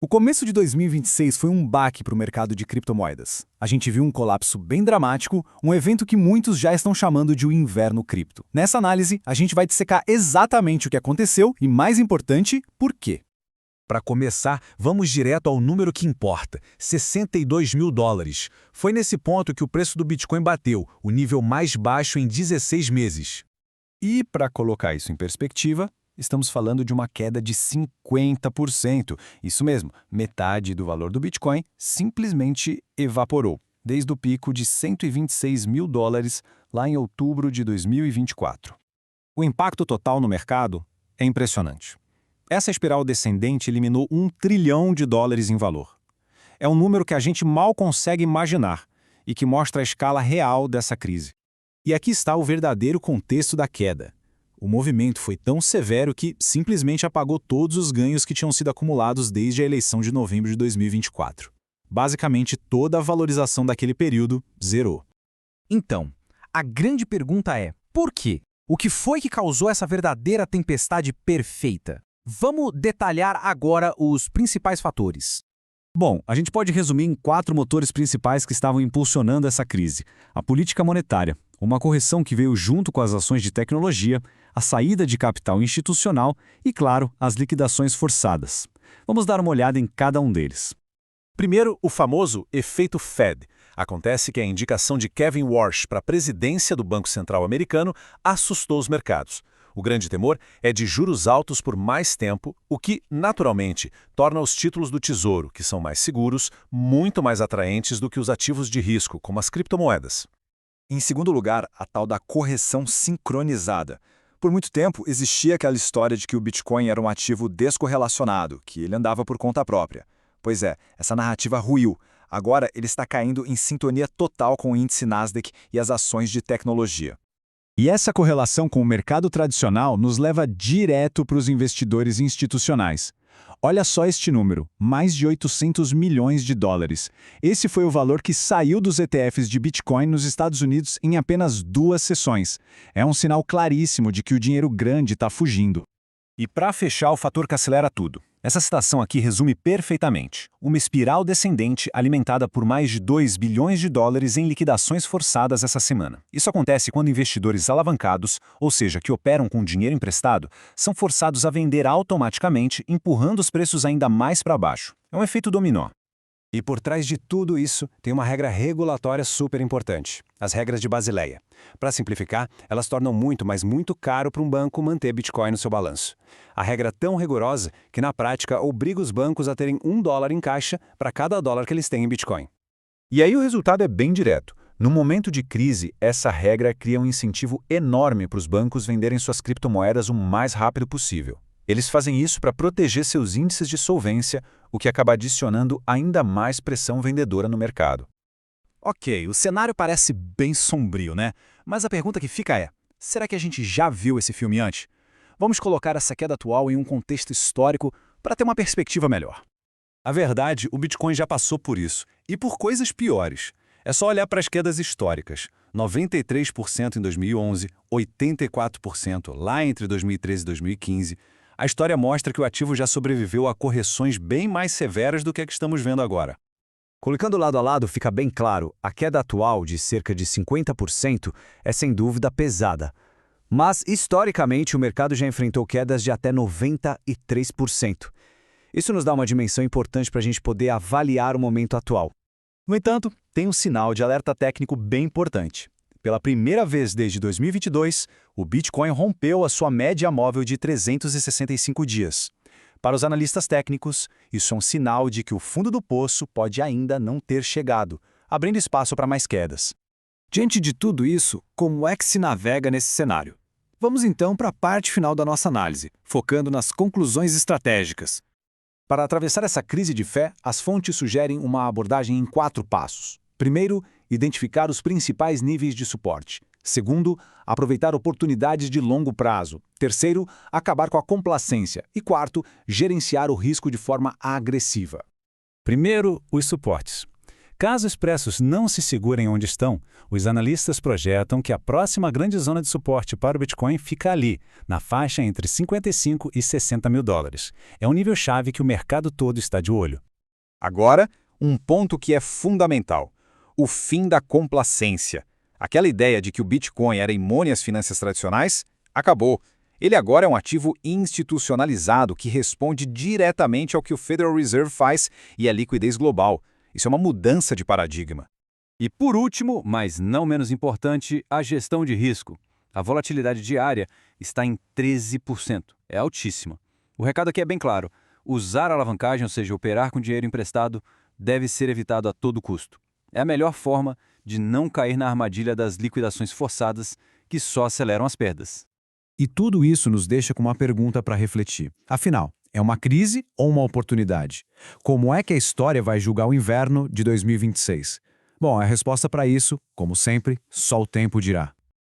O começo de 2026 foi um baque para o mercado de criptomoedas. A gente viu um colapso bem dramático, um evento que muitos já estão chamando de o inverno cripto. Nessa análise, a gente vai dissecar exatamente o que aconteceu e, mais importante, por quê. Para começar, vamos direto ao número que importa, 62 mil dólares. Foi nesse ponto que o preço do Bitcoin bateu, o nível mais baixo em 16 meses. E, para colocar isso em perspectiva, estamos falando de uma queda de 50%. Isso mesmo, metade do valor do Bitcoin simplesmente evaporou, desde o pico de 126 mil dólares lá em outubro de 2024. O impacto total no mercado é impressionante. Essa espiral descendente eliminou $1 trilhão em valor. É um número que a gente mal consegue imaginar e que mostra a escala real dessa crise. E aqui está o verdadeiro contexto da queda. O movimento foi tão severo que simplesmente apagou todos os ganhos que tinham sido acumulados desde a eleição de novembro de 2024. Basicamente, toda a valorização daquele período zerou. Então, a grande pergunta é, por quê? O que foi que causou essa verdadeira tempestade perfeita? Vamos detalhar agora os principais fatores. Bom, a gente pode resumir em 4 motores principais que estavam impulsionando essa crise. A política monetária, uma correção que veio junto com as ações de tecnologia, a saída de capital institucional e, claro, as liquidações forçadas. Vamos dar uma olhada em cada um deles. Primeiro, o famoso efeito Fed. Acontece que a indicação de Kevin Warsh para a presidência do Banco Central americano assustou os mercados. O grande temor é de juros altos por mais tempo, o que, naturalmente, torna os títulos do Tesouro, que são mais seguros, muito mais atraentes do que os ativos de risco, como as criptomoedas. Em segundo lugar, a tal da correção sincronizada. Por muito tempo, existia aquela história de que o Bitcoin era um ativo descorrelacionado, que ele andava por conta própria. Pois é, essa narrativa ruiu. Agora ele está caindo em sintonia total com o índice Nasdaq e as ações de tecnologia. E essa correlação com o mercado tradicional nos leva direto para os investidores institucionais. Olha só este número, mais de 800 milhões de dólares. Esse foi o valor que saiu dos ETFs de Bitcoin nos Estados Unidos em apenas 2 sessões. É um sinal claríssimo de que o dinheiro grande está fugindo. E para fechar o fator que acelera tudo. Essa citação aqui resume perfeitamente. Uma espiral descendente alimentada por mais de 2 bilhões de dólares em liquidações forçadas essa semana. Isso acontece quando investidores alavancados, ou seja, que operam com dinheiro emprestado, são forçados a vender automaticamente, empurrando os preços ainda mais para baixo. É um efeito dominó. E por trás de tudo isso, tem uma regra regulatória super importante, as regras de Basileia. Para simplificar, elas tornam muito, mas muito caro para um banco manter Bitcoin no seu balanço. A regra é tão rigorosa que, na prática, obriga os bancos a terem $1 em caixa para cada dólar que eles têm em Bitcoin. E aí o resultado é bem direto. No momento de crise, essa regra cria um incentivo enorme para os bancos venderem suas criptomoedas o mais rápido possível. Eles fazem isso para proteger seus índices de solvência, o que acaba adicionando ainda mais pressão vendedora no mercado. Ok, o cenário parece bem sombrio, né? Mas a pergunta que fica é, será que a gente já viu esse filme antes? Vamos colocar essa queda atual em um contexto histórico para ter uma perspectiva melhor. A verdade, o Bitcoin já passou por isso, e por coisas piores. É só olhar para as quedas históricas. 93% em 2011, 84% lá entre 2013 e 2015. A história mostra que o ativo já sobreviveu a correções bem mais severas do que a que estamos vendo agora. Colocando lado a lado, fica bem claro, a queda atual de cerca de 50% é sem dúvida pesada. Mas, historicamente, o mercado já enfrentou quedas de até 93%. Isso nos dá uma dimensão importante para a gente poder avaliar o momento atual. No entanto, tem um sinal de alerta técnico bem importante. Pela primeira vez desde 2022, o Bitcoin rompeu a sua média móvel de 365 dias. Para os analistas técnicos, isso é um sinal de que o fundo do poço pode ainda não ter chegado, abrindo espaço para mais quedas. Diante de tudo isso, como é que se navega nesse cenário? Vamos então para a parte final da nossa análise, focando nas conclusões estratégicas. Para atravessar essa crise de fé, as fontes sugerem uma abordagem em 4 passos. Primeiro, identificar os principais níveis de suporte. Segundo, aproveitar oportunidades de longo prazo. Terceiro, acabar com a complacência. E quarto, gerenciar o risco de forma agressiva. Primeiro, os suportes. Caso os preços não se segurem onde estão, os analistas projetam que a próxima grande zona de suporte para o Bitcoin fica ali, na faixa entre 55 e 60 mil dólares. É um nível-chave que o mercado todo está de olho. Agora, um ponto que é fundamental: o fim da complacência. Aquela ideia de que o Bitcoin era imune às finanças tradicionais acabou. Ele agora é um ativo institucionalizado que responde diretamente ao que o Federal Reserve faz e à liquidez global. Isso é uma mudança de paradigma. E por último, mas não menos importante, a gestão de risco. A volatilidade diária está em 13%. É altíssima. O recado aqui é bem claro. Usar a alavancagem, ou seja, operar com dinheiro emprestado, deve ser evitado a todo custo. É a melhor forma de não cair na armadilha das liquidações forçadas que só aceleram as perdas. E tudo isso nos deixa com uma pergunta para refletir. Afinal, é uma crise ou uma oportunidade? Como é que a história vai julgar o inverno de 2026? Bom, a resposta para isso, como sempre, só o tempo dirá.